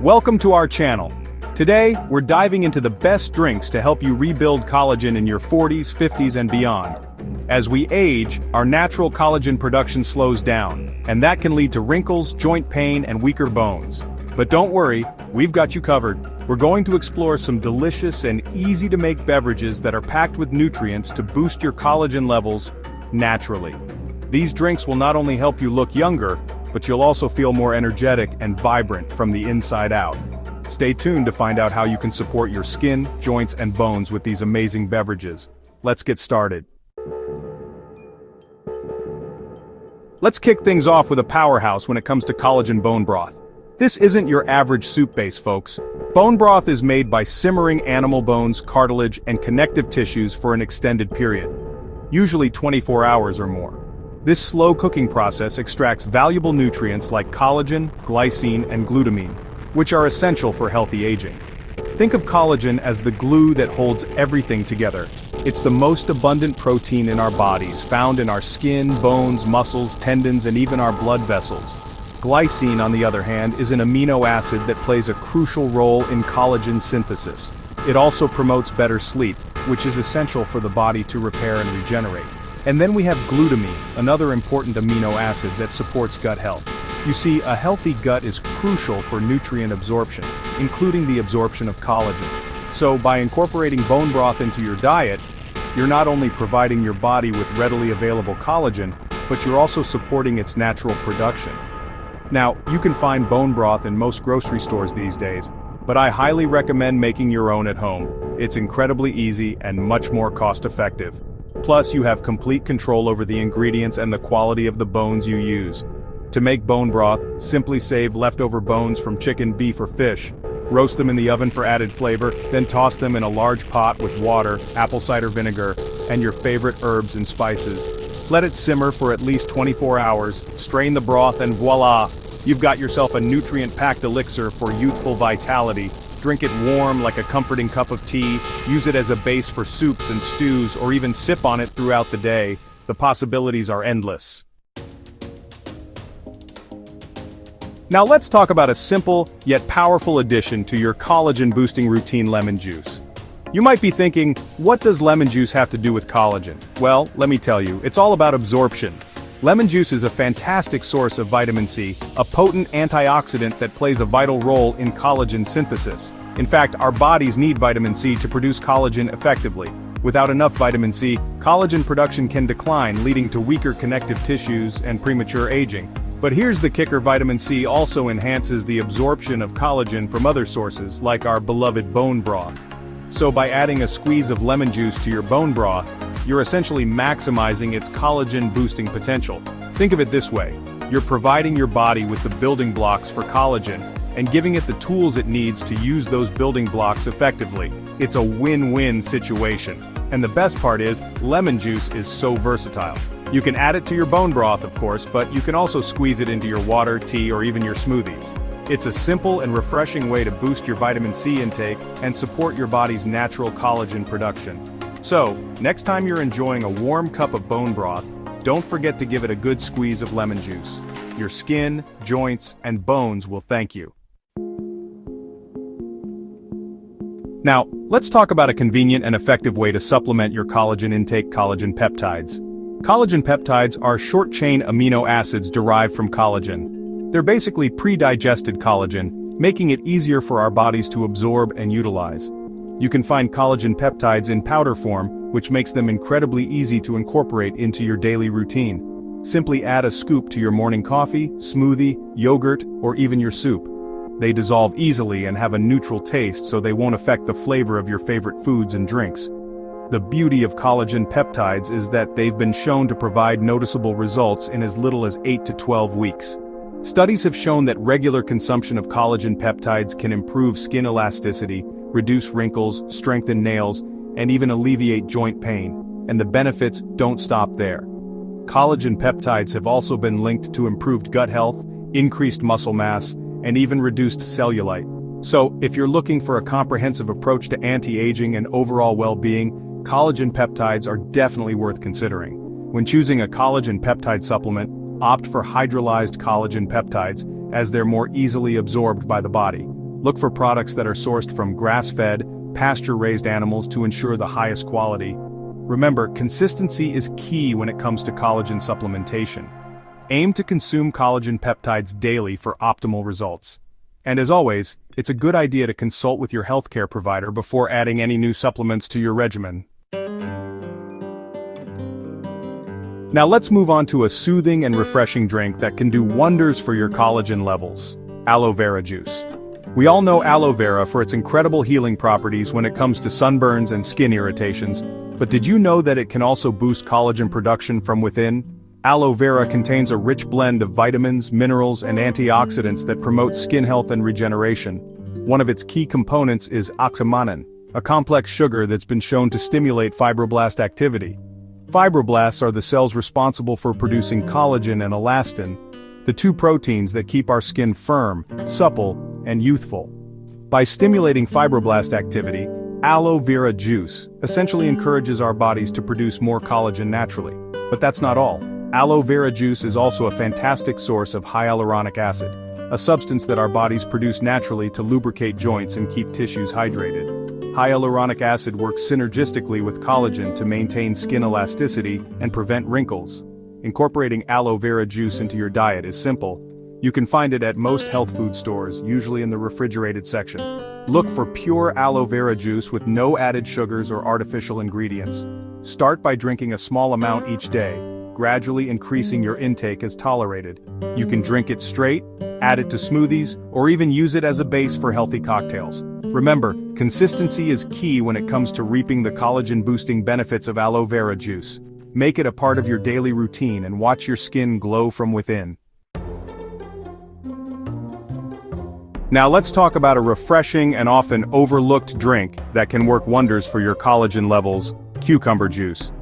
Welcome to our channel. Today, we're diving into the best drinks to help you rebuild collagen in your 40s, 50s, and beyond. As we age, our natural collagen production slows down, and that can lead to wrinkles, joint pain, and weaker bones. But don't worry, we've got you covered. We're going to explore some delicious and easy-to-make beverages that are packed with nutrients to boost your collagen levels naturally. These drinks will not only help you look younger, but you'll also feel more energetic and vibrant from the inside out. Stay tuned to find out how you can support your skin, joints, and bones with these amazing beverages. Let's get started. Let's kick things off with a powerhouse when it comes to collagen bone broth. This isn't your average soup base, folks. Bone broth is made by simmering animal bones, cartilage, and connective tissues for an extended period, usually 24 hours or more. This slow cooking process extracts valuable nutrients like collagen, glycine, and glutamine, which are essential for healthy aging. Think of collagen as the glue that holds everything together. It's the most abundant protein in our bodies, found in our skin, bones, muscles, tendons, and even our blood vessels. Glycine, on the other hand, is an amino acid that plays a crucial role in collagen synthesis. It also promotes better sleep, which is essential for the body to repair and regenerate. And then we have glutamine, another important amino acid that supports gut health. You see, a healthy gut is crucial for nutrient absorption, including the absorption of collagen. So by incorporating bone broth into your diet, you're not only providing your body with readily available collagen, but you're also supporting its natural production. Now, you can find bone broth in most grocery stores these days, but I highly recommend making your own at home. It's incredibly easy and much more cost-effective. Plus, you have complete control over the ingredients and the quality of the bones you use. To make bone broth, simply save leftover bones from chicken, beef, or fish. Roast them in the oven for added flavor, then toss them in a large pot with water, apple cider vinegar, and your favorite herbs and spices. Let it simmer for at least 24 hours, strain the broth, and voila! You've got yourself a nutrient-packed elixir for youthful vitality. Drink it warm like a comforting cup of tea, use it as a base for soups and stews, or even sip on it throughout the day. The possibilities are endless. Now let's talk about a simple, yet powerful addition to your collagen-boosting routine: lemon juice. You might be thinking, what does lemon juice have to do with collagen? Well, let me tell you, it's all about absorption. Lemon juice is a fantastic source of vitamin C, a potent antioxidant that plays a vital role in collagen synthesis. In fact, our bodies need vitamin C to produce collagen effectively. Without enough vitamin C, collagen production can decline, leading to weaker connective tissues and premature aging. But here's the kicker: vitamin C also enhances the absorption of collagen from other sources, like our beloved bone broth. So by adding a squeeze of lemon juice to your bone broth, you're essentially maximizing its collagen-boosting potential. Think of it this way: you're providing your body with the building blocks for collagen, and giving it the tools it needs to use those building blocks effectively. It's a win-win situation. And the best part is, lemon juice is so versatile. You can add it to your bone broth, of course, but you can also squeeze it into your water, tea, or even your smoothies. It's a simple and refreshing way to boost your vitamin C intake and support your body's natural collagen production. So, next time you're enjoying a warm cup of bone broth, don't forget to give it a good squeeze of lemon juice. Your skin, joints, and bones will thank you. Now, let's talk about a convenient and effective way to supplement your collagen intake: collagen peptides. Collagen peptides are short-chain amino acids derived from collagen. They're basically pre-digested collagen, making it easier for our bodies to absorb and utilize. You can find collagen peptides in powder form, which makes them incredibly easy to incorporate into your daily routine. Simply add a scoop to your morning coffee, smoothie, yogurt, or even your soup. They dissolve easily and have a neutral taste, so they won't affect the flavor of your favorite foods and drinks. The beauty of collagen peptides is that they've been shown to provide noticeable results in as little as 8 to 12 weeks. Studies have shown that regular consumption of collagen peptides can improve skin elasticity, reduce wrinkles, strengthen nails, and even alleviate joint pain. And the benefits don't stop there. Collagen peptides have also been linked to improved gut health, increased muscle mass, and even reduced cellulite. So, if you're looking for a comprehensive approach to anti-aging and overall well-being, collagen peptides are definitely worth considering. When choosing a collagen peptide supplement, opt for hydrolyzed collagen peptides, as they're more easily absorbed by the body. Look for products that are sourced from grass-fed, pasture-raised animals to ensure the highest quality. Remember, consistency is key when it comes to collagen supplementation. Aim to consume collagen peptides daily for optimal results. And as always, it's a good idea to consult with your healthcare provider before adding any new supplements to your regimen. Now let's move on to a soothing and refreshing drink that can do wonders for your collagen levels: aloe vera juice. We all know aloe vera for its incredible healing properties when it comes to sunburns and skin irritations, but did you know that it can also boost collagen production from within? Aloe vera contains a rich blend of vitamins, minerals, and antioxidants that promote skin health and regeneration. One of its key components is oxymonin, a complex sugar that's been shown to stimulate fibroblast activity. Fibroblasts are the cells responsible for producing collagen and elastin, the two proteins that keep our skin firm, supple, and youthful. By stimulating fibroblast activity, aloe vera juice essentially encourages our bodies to produce more collagen naturally. But that's not all. Aloe vera juice is also a fantastic source of hyaluronic acid, a substance that our bodies produce naturally to lubricate joints and keep tissues hydrated. Hyaluronic acid works synergistically with collagen to maintain skin elasticity and prevent wrinkles. Incorporating aloe vera juice into your diet is simple. You can find it at most health food stores, usually in the refrigerated section. Look for pure aloe vera juice with no added sugars or artificial ingredients. Start by drinking a small amount each day, gradually increasing your intake as tolerated. You can drink it straight, add it to smoothies, or even use it as a base for healthy cocktails. Remember, consistency is key when it comes to reaping the collagen-boosting benefits of aloe vera juice. Make it a part of your daily routine and watch your skin glow from within. Now let's talk about a refreshing and often overlooked drink that can work wonders for your collagen levels: cucumber juice.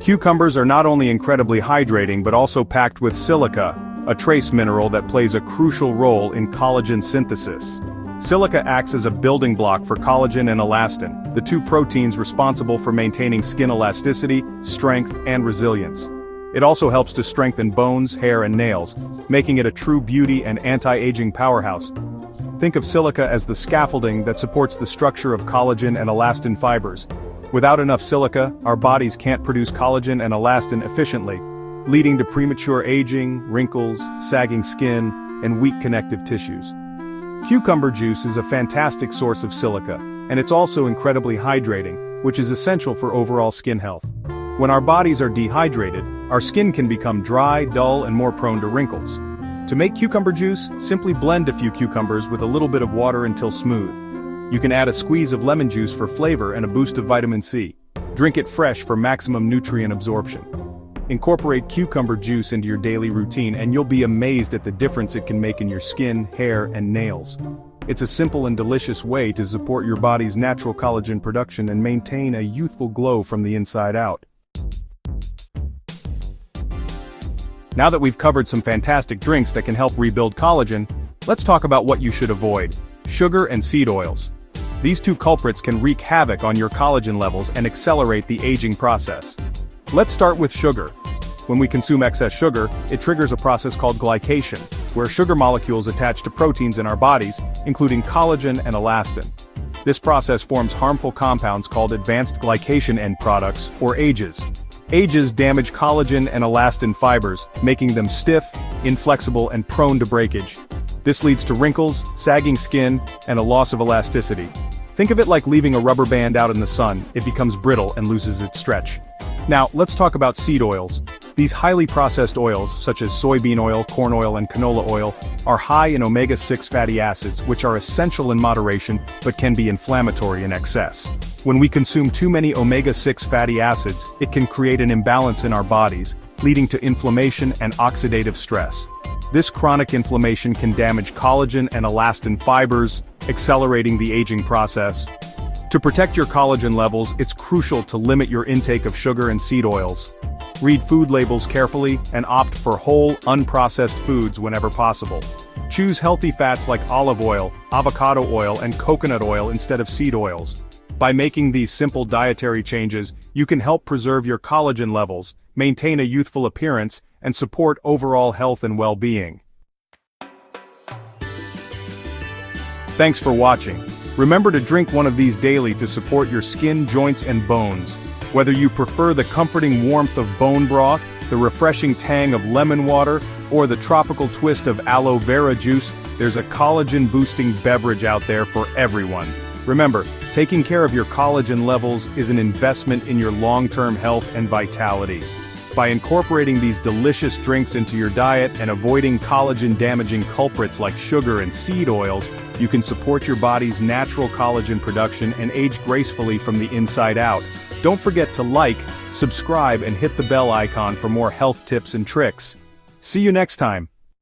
Cucumbers are not only incredibly hydrating but also packed with silica, a trace mineral that plays a crucial role in collagen synthesis. Silica acts as a building block for collagen and elastin, the two proteins responsible for maintaining skin elasticity, strength, and resilience. It also helps to strengthen bones, hair, and nails, making it a true beauty and anti-aging powerhouse. Think of silica as the scaffolding that supports the structure of collagen and elastin fibers. Without enough silica, our bodies can't produce collagen and elastin efficiently, leading to premature aging, wrinkles, sagging skin, and weak connective tissues. Cucumber juice is a fantastic source of silica, and it's also incredibly hydrating, which is essential for overall skin health. When our bodies are dehydrated, our skin can become dry, dull, and more prone to wrinkles. To make cucumber juice, simply blend a few cucumbers with a little bit of water until smooth. You can add a squeeze of lemon juice for flavor and a boost of vitamin C. Drink it fresh for maximum nutrient absorption. Incorporate cucumber juice into your daily routine and you'll be amazed at the difference it can make in your skin, hair, and nails. It's a simple and delicious way to support your body's natural collagen production and maintain a youthful glow from the inside out. Now that we've covered some fantastic drinks that can help rebuild collagen, let's talk about what you should avoid: sugar and seed oils. These two culprits can wreak havoc on your collagen levels and accelerate the aging process. Let's start with sugar. When we consume excess sugar, it triggers a process called glycation, where sugar molecules attach to proteins in our bodies, including collagen and elastin. This process forms harmful compounds called advanced glycation end products, or AGEs. AGEs damage collagen and elastin fibers, making them stiff, inflexible, and prone to breakage. This leads to wrinkles, sagging skin, and a loss of elasticity. Think of it like leaving a rubber band out in the sun. It becomes brittle and loses its stretch. Now, let's talk about seed oils. These highly processed oils, such as soybean oil, corn oil, and canola oil, are high in omega-6 fatty acids, which are essential in moderation but can be inflammatory in excess. When we consume too many omega-6 fatty acids, it can create an imbalance in our bodies, leading to inflammation and oxidative stress. This chronic inflammation can damage collagen and elastin fibers, accelerating the aging process. To protect your collagen levels, it's crucial to limit your intake of sugar and seed oils. Read food labels carefully and opt for whole, unprocessed foods whenever possible. Choose healthy fats like olive oil, avocado oil, and coconut oil instead of seed oils. By making these simple dietary changes, you can help preserve your collagen levels, maintain a youthful appearance, and support overall health and well-being. Thanks for watching. Remember to drink one of these daily to support your skin, joints, and bones. Whether you prefer the comforting warmth of bone broth, the refreshing tang of lemon water, or the tropical twist of aloe vera juice, there's a collagen-boosting beverage out there for everyone. Remember, taking care of your collagen levels is an investment in your long-term health and vitality. By incorporating these delicious drinks into your diet and avoiding collagen-damaging culprits like sugar and seed oils, you can support your body's natural collagen production and age gracefully from the inside out. Don't forget to like, subscribe, and hit the bell icon for more health tips and tricks. See you next time.